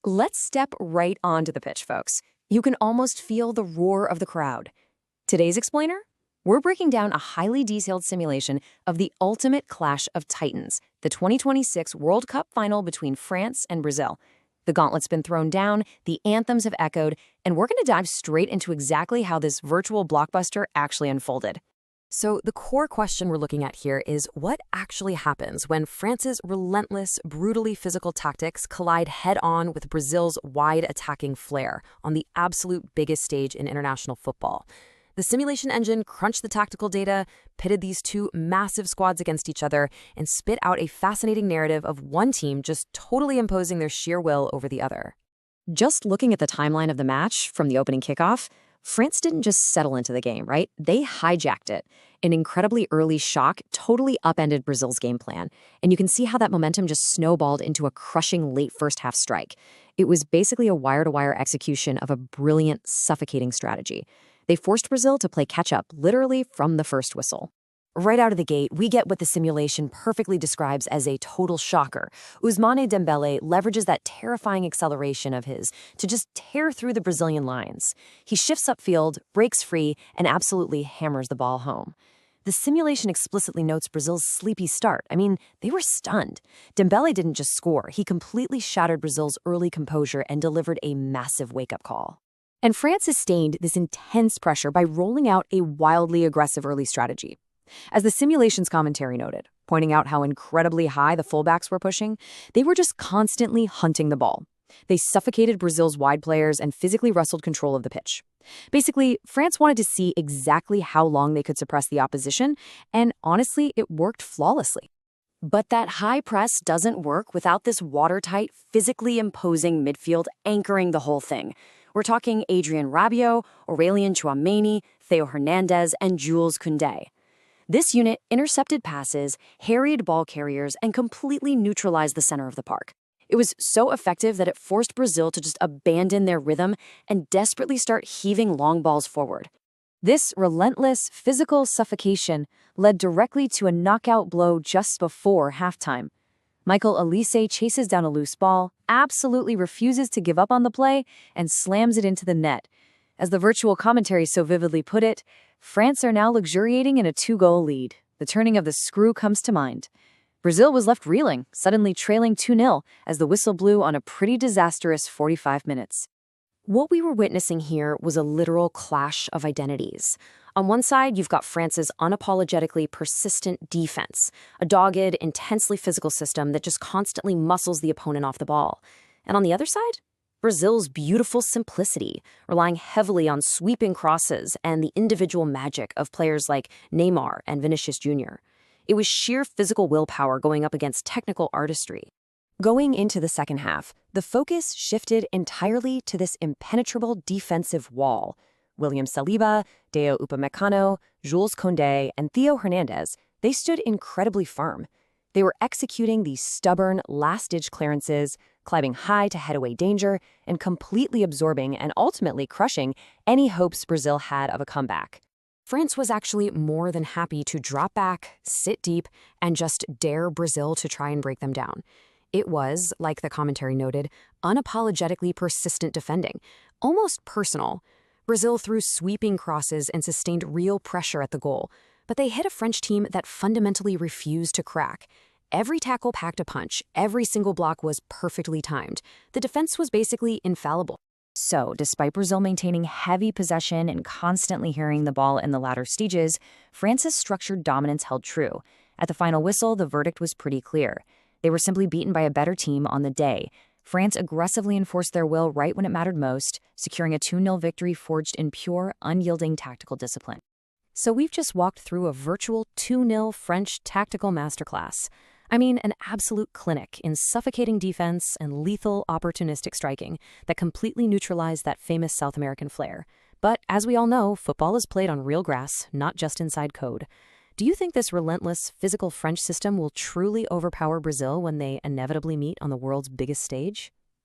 Let's step right onto the pitch, folks. You can almost feel the roar of the crowd. Today's explainer? We're breaking down a highly detailed simulation of the ultimate clash of titans, the 2026 World Cup final between France and Brazil. The gauntlet's been thrown down, the anthems have echoed, and we're going to dive straight into exactly how this virtual blockbuster actually unfolded. So the core question we're looking at here is what actually happens when France's relentless, brutally physical tactics collide head-on with Brazil's wide attacking flair on the absolute biggest stage in international football. The simulation engine crunched the tactical data, pitted these two massive squads against each other, and spit out a fascinating narrative of one team just totally imposing their sheer will over the other. Just looking at the timeline of the match from the opening kickoff, France didn't just settle into the game, right? They hijacked it. An incredibly early shock totally upended Brazil's game plan. And you can see how that momentum just snowballed into a crushing late first half strike. It was basically a wire-to-wire execution of a brilliant, suffocating strategy. They forced Brazil to play catch-up literally from the first whistle. Right out of the gate, we get what the simulation perfectly describes as a total shocker. Ousmane Dembele leverages that terrifying acceleration of his to just tear through the Brazilian lines. He shifts upfield, breaks free, and absolutely hammers the ball home. The simulation explicitly notes Brazil's sleepy start. I mean, they were stunned. Dembele didn't just score, he completely shattered Brazil's early composure and delivered a massive wake-up call. And France sustained this intense pressure by rolling out a wildly aggressive early strategy. As the simulation's commentary noted, pointing out how incredibly high the fullbacks were pushing, they were just constantly hunting the ball. They suffocated Brazil's wide players and physically wrestled control of the pitch. Basically, France wanted to see exactly how long they could suppress the opposition, and honestly, it worked flawlessly. But that high press doesn't work without this watertight, physically imposing midfield anchoring the whole thing. We're talking Adrien Rabiot, Aurélien Tchouameni, Theo Hernandez, and Jules Koundé. This unit intercepted passes, harried ball carriers, and completely neutralized the center of the park. It was so effective that it forced Brazil to just abandon their rhythm and desperately start heaving long balls forward. This relentless physical suffocation led directly to a knockout blow just before halftime. Michael Olise chases down a loose ball, absolutely refuses to give up on the play, and slams it into the net. As the virtual commentary so vividly put it, France are now luxuriating in a 2-goal lead. The turning of the screw comes to mind. Brazil was left reeling, suddenly trailing 2-0 as the whistle blew on a pretty disastrous 45 minutes. What we were witnessing here was a literal clash of identities. On one side, you've got France's unapologetically persistent defense, a dogged, intensely physical system that just constantly muscles the opponent off the ball. And on the other side, Brazil's beautiful simplicity, relying heavily on sweeping crosses and the individual magic of players like Neymar and Vinicius Jr. It was sheer physical willpower going up against technical artistry. Going into the second half, the focus shifted entirely to this impenetrable defensive wall. William Saliba, Deo Upamecano, Jules Koundé, and Theo Hernandez, they stood incredibly firm. They were executing these stubborn, last-ditch clearances, climbing high to head away danger, and completely absorbing and ultimately crushing any hopes Brazil had of a comeback. France was actually more than happy to drop back, sit deep, and just dare Brazil to try and break them down. It was, like the commentary noted, unapologetically persistent defending, almost personal. Brazil threw sweeping crosses and sustained real pressure at the goal, but they hit a French team that fundamentally refused to crack. Every tackle packed a punch, every single block was perfectly timed. The defense was basically infallible. So, despite Brazil maintaining heavy possession and constantly hearing the ball in the latter stages, France's structured dominance held true. At the final whistle, the verdict was pretty clear. They were simply beaten by a better team on the day. France aggressively enforced their will right when it mattered most, securing a 2-0 victory forged in pure, unyielding tactical discipline. So we've just walked through a virtual 2-0 French tactical masterclass. I mean, an absolute clinic in suffocating defense and lethal opportunistic striking that completely neutralized that famous South American flair. But as we all know, football is played on real grass, not just inside code. Do you think this relentless, physical French system will truly overpower Brazil when they inevitably meet on the world's biggest stage?